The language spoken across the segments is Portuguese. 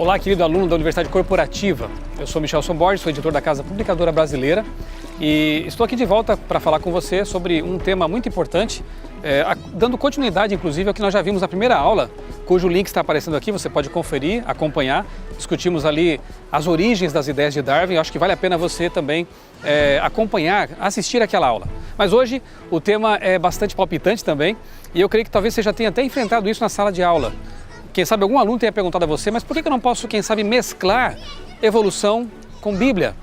Olá, querido aluno da Universidade Corporativa. Eu sou Michelson Borges, sou editor da Casa Publicadora Brasileira e estou aqui de volta para falar com você sobre um tema muito importante, dando continuidade, inclusive, ao que nós já vimos na primeira aula, cujo link está aparecendo aqui, você pode conferir, acompanhar. Discutimos ali as origens das ideias de Darwin. Eu acho que vale a pena você também acompanhar, assistir aquela aula. Mas hoje o tema é bastante palpitante também e eu creio que talvez você já tenha até enfrentado isso na sala de aula. Quem sabe algum aluno tenha perguntado a você, mas por que eu não posso, quem sabe, mesclar evolução com Bíblia,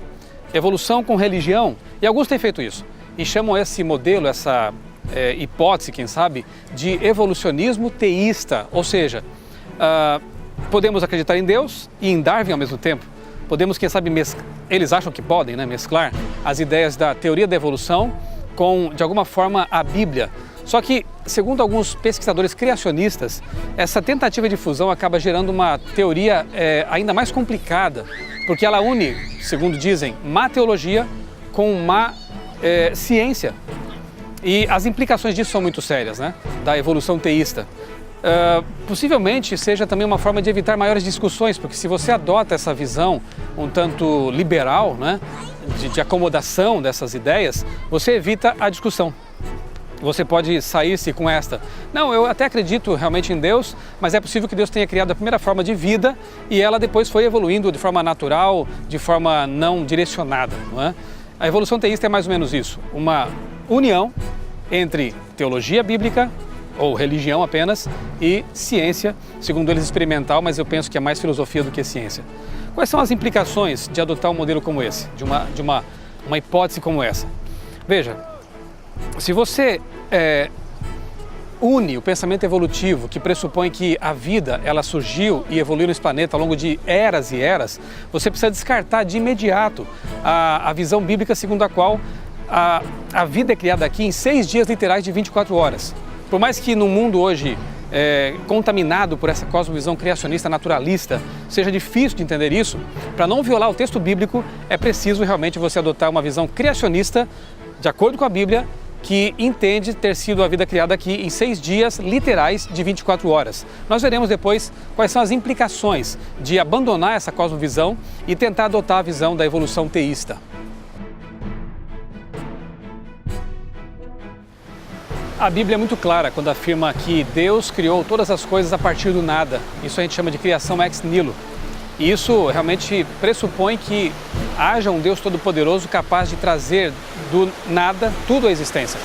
evolução com religião? E alguns têm feito isso e chamam esse modelo, essa hipótese, quem sabe, de evolucionismo teísta, ou seja, podemos acreditar em Deus e em Darwin ao mesmo tempo. Podemos, quem sabe, eles acham que podem, mesclar as ideias da teoria da evolução com, de alguma forma, a Bíblia. Só que, segundo alguns pesquisadores criacionistas, essa tentativa de fusão acaba gerando uma teoria ainda mais complicada, porque ela une, segundo dizem, má teologia com má ciência. E as implicações disso são muito sérias, da evolução teísta. Possivelmente seja também uma forma de evitar maiores discussões, porque se você adota essa visão um tanto liberal, de acomodação dessas ideias, você evita a discussão. Você pode sair-se com esta: não, eu até acredito realmente em Deus, mas é possível que Deus tenha criado a primeira forma de vida e ela depois foi evoluindo de forma natural, de forma não direcionada. A evolução teísta é mais ou menos isso, uma união entre teologia bíblica, ou religião apenas, e ciência, segundo eles experimental, mas eu penso que é mais filosofia do que ciência. Quais são as implicações de adotar um modelo como esse, de uma hipótese como essa? Veja, se você une o pensamento evolutivo, que pressupõe que a vida ela surgiu e evoluiu nesse planeta ao longo de eras e eras, você precisa descartar de imediato a visão bíblica segundo a qual a vida é criada aqui em 6 dias literais de 24 horas. Por mais que no mundo hoje contaminado por essa cosmovisão criacionista naturalista, seja difícil de entender isso, para não violar o texto bíblico, é preciso realmente você adotar uma visão criacionista, de acordo com a Bíblia, que entende ter sido a vida criada aqui em 6 dias literais de 24 horas. Nós veremos depois quais são as implicações de abandonar essa cosmovisão e tentar adotar a visão da evolução teísta. A Bíblia é muito clara quando afirma que Deus criou todas as coisas a partir do nada. Isso a gente chama de criação ex nihilo. E isso realmente pressupõe que haja um Deus Todo-Poderoso capaz de trazer do nada tudo à existência.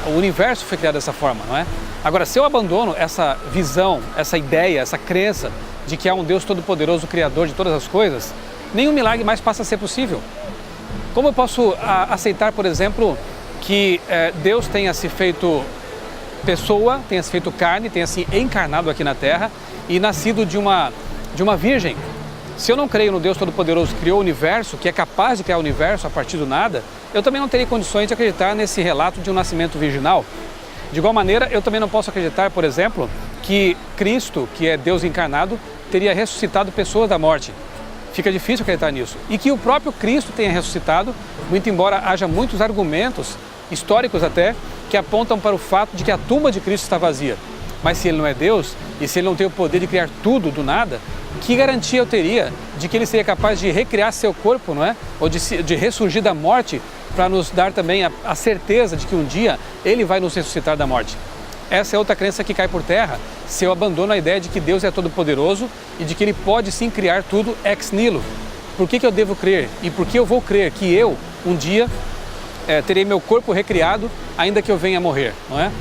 O universo foi criado dessa forma, não é? Agora, se eu abandono essa visão, essa ideia, essa crença de que há um Deus Todo-Poderoso, Criador de todas as coisas, nenhum milagre mais passa a ser possível. Como eu posso aceitar, por exemplo, que Deus tenha se feito pessoa, tenha se feito carne, tenha se encarnado aqui na Terra e nascido de uma virgem? Se eu não creio no Deus Todo-Poderoso que criou o universo, que é capaz de criar o universo a partir do nada, eu também não teria condições de acreditar nesse relato de um nascimento virginal. De igual maneira, eu também não posso acreditar, por exemplo, que Cristo, que é Deus encarnado, teria ressuscitado pessoas da morte. Fica difícil acreditar nisso. E que o próprio Cristo tenha ressuscitado, muito embora haja muitos argumentos, históricos até, que apontam para o fato de que a tumba de Cristo está vazia. Mas se ele não é Deus, e se ele não tem o poder de criar tudo do nada, que garantia eu teria de que ele seria capaz de recriar seu corpo, não é? Ou de ressurgir da morte, para nos dar também a certeza de que um dia ele vai nos ressuscitar da morte? Essa é outra crença que cai por terra se eu abandono a ideia de que Deus é todo-poderoso e de que ele pode sim criar tudo ex nihilo. Por que eu devo crer? E por que eu vou crer que eu, um dia, terei meu corpo recriado, ainda que eu venha a morrer, não é?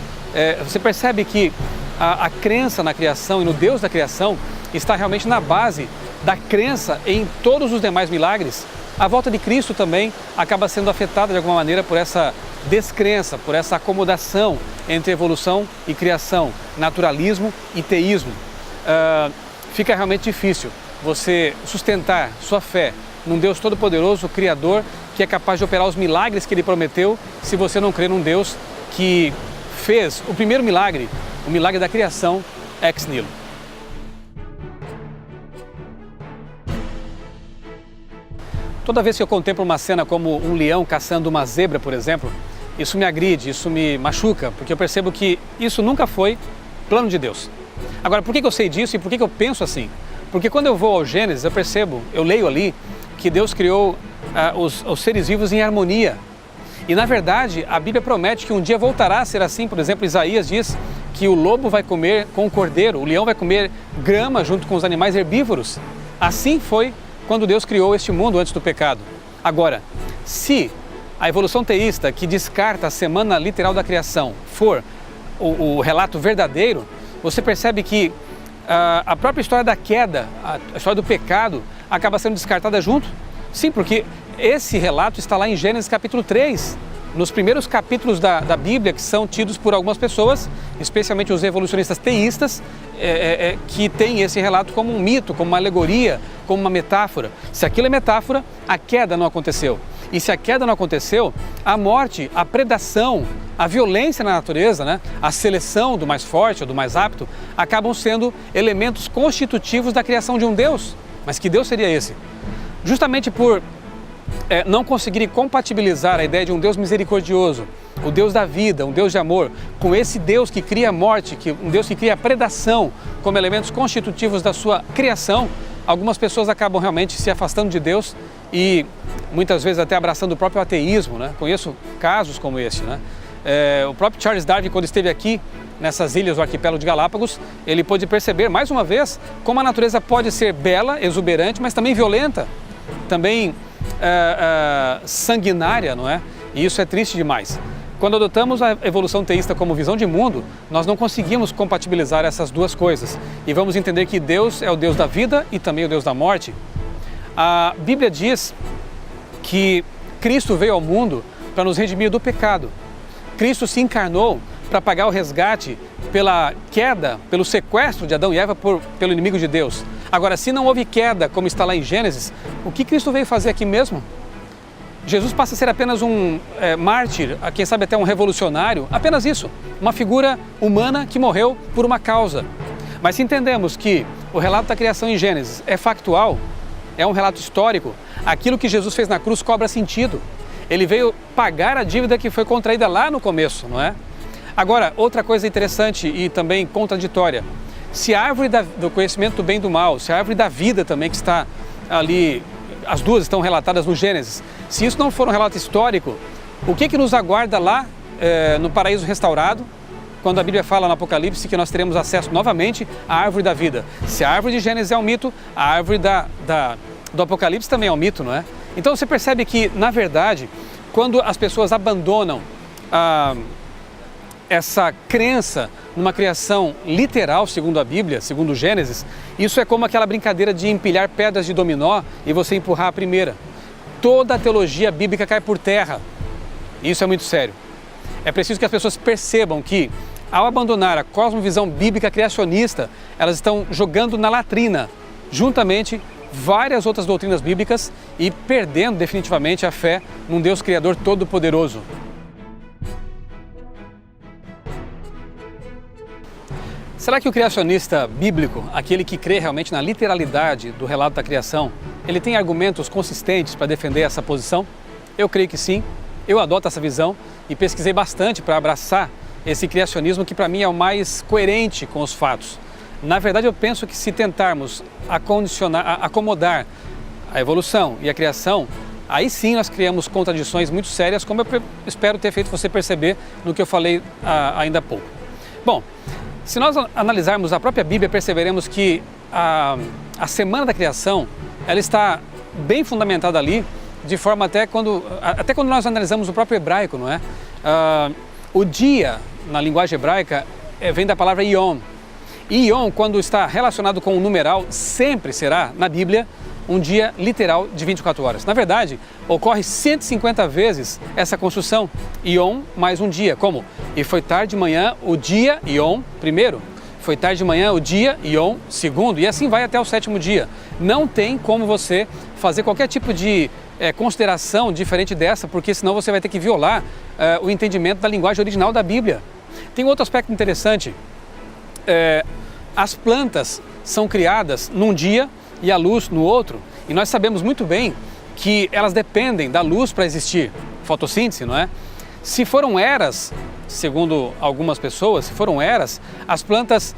Você percebe que a crença na criação e no Deus da criação está realmente na base da crença em todos os demais milagres. A volta de Cristo também acaba sendo afetada de alguma maneira por essa descrença, por essa acomodação entre evolução e criação, naturalismo e teísmo. Fica realmente difícil você sustentar sua fé num Deus Todo-Poderoso, Criador, que é capaz de operar os milagres que ele prometeu, se você não crê num Deus que fez o primeiro milagre, o milagre da criação ex nihilo. Toda vez que eu contemplo uma cena como um leão caçando uma zebra, por exemplo, isso me agride, isso me machuca, porque eu percebo que isso nunca foi plano de Deus. Agora, por que eu sei disso e por que eu penso assim? Porque quando eu vou ao Gênesis, eu percebo, eu leio ali, que Deus criou os seres vivos em harmonia. E na verdade, a Bíblia promete que um dia voltará a ser assim. Por exemplo, Isaías diz que o lobo vai comer com o cordeiro, o leão vai comer grama junto com os animais herbívoros. Assim foi quando Deus criou este mundo antes do pecado. Agora, se a evolução teísta, que descarta a semana literal da criação, for o relato verdadeiro, você percebe que a própria história da queda, a história do pecado, acaba sendo descartada junto. Sim, porque esse relato está lá em Gênesis capítulo 3, nos primeiros capítulos da Bíblia, que são tidos por algumas pessoas, especialmente os evolucionistas teístas, que têm esse relato como um mito, como uma alegoria, como uma metáfora. Se aquilo é metáfora, a queda não aconteceu. E se a queda não aconteceu, a morte, a predação, a violência na natureza, né, a seleção do mais forte ou do mais apto, acabam sendo elementos constitutivos da criação de um Deus. Mas que Deus seria esse? Justamente por não conseguirem compatibilizar a ideia de um Deus misericordioso, o Deus da vida, um Deus de amor, com esse Deus que cria a morte, um Deus que cria a predação como elementos constitutivos da sua criação, algumas pessoas acabam realmente se afastando de Deus e muitas vezes até abraçando o próprio ateísmo, né? Conheço casos como esse, né? O próprio Charles Darwin, quando esteve aqui nessas ilhas do arquipélago de Galápagos, ele pôde perceber mais uma vez como a natureza pode ser bela, exuberante, mas também violenta, também sanguinária, não é? E isso é triste demais. Quando adotamos a evolução teísta como visão de mundo, nós não conseguimos compatibilizar essas duas coisas. E vamos entender que Deus é o Deus da vida e também o Deus da morte. A Bíblia diz que Cristo veio ao mundo para nos redimir do pecado. Cristo se encarnou para pagar o resgate pela queda, pelo sequestro de Adão e Eva pelo inimigo de Deus. Agora, se não houve queda, como está lá em Gênesis, o que Cristo veio fazer aqui mesmo? Jesus passa a ser apenas um mártir, quem sabe até um revolucionário, apenas isso, uma figura humana que morreu por uma causa. Mas se entendemos que o relato da criação em Gênesis é factual, é um relato histórico, aquilo que Jesus fez na cruz cobra sentido. Ele veio pagar a dívida que foi contraída lá no começo, não é? Agora, outra coisa interessante e também contraditória, se a árvore do conhecimento do bem e do mal, se a árvore da vida também que está ali, as duas estão relatadas no Gênesis, se isso não for um relato histórico, o que nos aguarda lá no paraíso restaurado, quando a Bíblia fala no Apocalipse que nós teremos acesso novamente à árvore da vida? Se a árvore de Gênesis é um mito, a árvore do Apocalipse também é um mito, não é? Então você percebe que, na verdade, quando as pessoas abandonam essa crença numa criação literal, segundo a Bíblia, segundo Gênesis, isso é como aquela brincadeira de empilhar pedras de dominó e você empurrar a primeira. Toda a teologia bíblica cai por terra. Isso é muito sério. É preciso que as pessoas percebam que, ao abandonar a cosmovisão bíblica criacionista, elas estão jogando na latrina, juntamente, várias outras doutrinas bíblicas e perdendo definitivamente a fé num Deus Criador todo-poderoso. Será que o criacionista bíblico, aquele que crê realmente na literalidade do relato da criação, ele tem argumentos consistentes para defender essa posição? Eu creio que sim, eu adoto essa visão e pesquisei bastante para abraçar esse criacionismo que para mim é o mais coerente com os fatos. Na verdade, eu penso que se tentarmos acomodar a evolução e a criação, aí sim nós criamos contradições muito sérias, como eu espero ter feito você perceber no que eu falei ainda há pouco. Bom, se nós analisarmos a própria Bíblia, perceberemos que a semana da criação, ela está bem fundamentada ali, de forma até quando nós analisamos o próprio hebraico, não é? O dia, na linguagem hebraica, vem da palavra Yom. E Yom, quando está relacionado com o numeral, sempre será, na Bíblia, um dia literal de 24 horas. Na verdade, ocorre 150 vezes essa construção, Yom mais um dia, como? E foi tarde de manhã o dia Yom primeiro, foi tarde de manhã o dia Yom segundo, e assim vai até o sétimo dia. Não tem como você fazer qualquer tipo de consideração diferente dessa, porque senão você vai ter que violar o entendimento da linguagem original da Bíblia. Tem outro aspecto interessante, as plantas são criadas num dia e a luz no outro, e nós sabemos muito bem que elas dependem da luz para existir, fotossíntese, não é? Se foram eras, segundo algumas pessoas, se foram eras, as plantas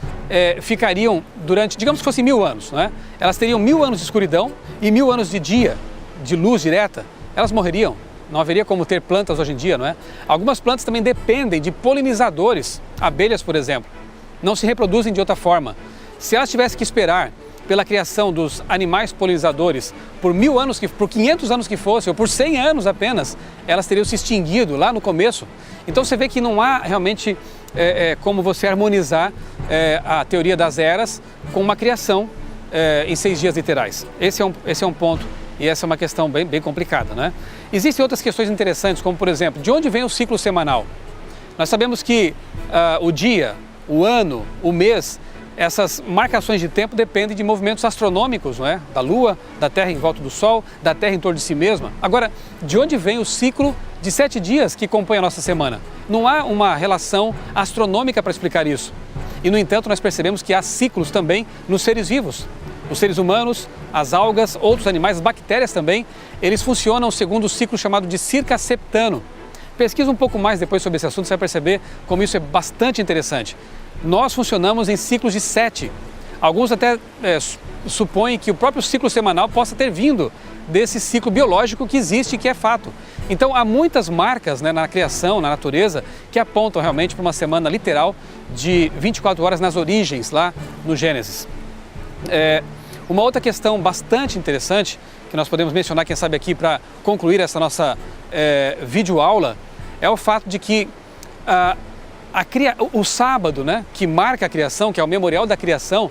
ficariam durante, digamos que fossem 1000 anos, não é? Elas teriam 1000 anos de escuridão e 1000 anos de dia, de luz direta, elas morreriam. Não haveria como ter plantas hoje em dia, não é? Algumas plantas também dependem de polinizadores, abelhas, por exemplo, não se reproduzem de outra forma. Se elas tivessem que esperar pela criação dos animais polinizadores por 1000 anos, por 500 anos que fosse, ou por 100 anos apenas, elas teriam se extinguido lá no começo. Então você vê que não há realmente como você harmonizar a teoria das eras com uma criação em 6 dias literais. Esse é um ponto e essa é uma questão bem complicada, né? Existem outras questões interessantes, como por exemplo, de onde vem o ciclo semanal? Nós sabemos que o dia, o ano, o mês, essas marcações de tempo dependem de movimentos astronômicos, não é? Da Lua, da Terra em volta do Sol, da Terra em torno de si mesma. Agora, de onde vem o ciclo de 7 dias que compõe a nossa semana? Não há uma relação astronômica para explicar isso. E, no entanto, nós percebemos que há ciclos também nos seres vivos. Os seres humanos, as algas, outros animais, as bactérias também, eles funcionam segundo o ciclo chamado de circa septano. Pesquisa um pouco mais depois sobre esse assunto, você vai perceber como isso é bastante interessante. Nós funcionamos em ciclos de 7. Alguns até supõem que o próprio ciclo semanal possa ter vindo desse ciclo biológico que existe e que é fato. Então há muitas marcas, né, na criação, na natureza, que apontam realmente para uma semana literal de 24 horas nas origens, lá no Gênesis. Uma outra questão bastante interessante, que nós podemos mencionar, quem sabe aqui para concluir essa nossa videoaula, é o fato de que o sábado, né, que marca a criação, que é o memorial da criação,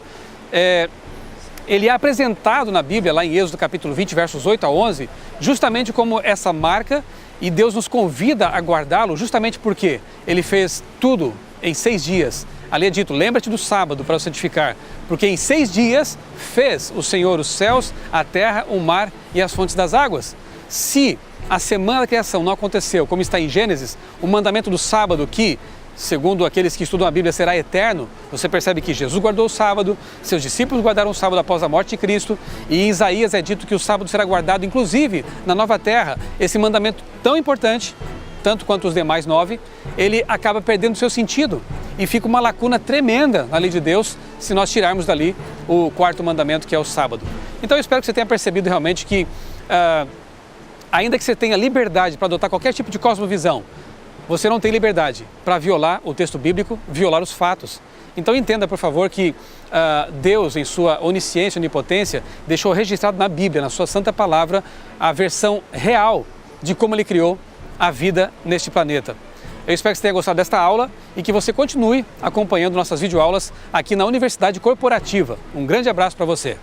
ele é apresentado na Bíblia, lá em Êxodo capítulo 20, versos 8 a 11, justamente como essa marca, e Deus nos convida a guardá-lo justamente porque Ele fez tudo em 6 dias. Ali é dito, lembra-te do sábado para o santificar, porque em 6 dias fez o Senhor os céus, a terra, o mar e as fontes das águas. Se a semana da criação não aconteceu, como está em Gênesis, o mandamento do sábado que, segundo aqueles que estudam a Bíblia, será eterno, você percebe que Jesus guardou o sábado, seus discípulos guardaram o sábado após a morte de Cristo, e em Isaías é dito que o sábado será guardado, inclusive na nova terra. Esse mandamento tão importante, tanto quanto os demais 9, ele acaba perdendo seu sentido e fica uma lacuna tremenda na lei de Deus se nós tirarmos dali o 4º mandamento, que é o sábado. Então eu espero que você tenha percebido realmente que, ainda que você tenha liberdade para adotar qualquer tipo de cosmovisão, você não tem liberdade para violar o texto bíblico, violar os fatos. Então entenda, por favor, que Deus, em sua onisciência e onipotência, deixou registrado na Bíblia, na sua santa palavra, a versão real de como Ele criou a vida neste planeta. Eu espero que você tenha gostado desta aula e que você continue acompanhando nossas videoaulas aqui na Universidade Corporativa. Um grande abraço para você.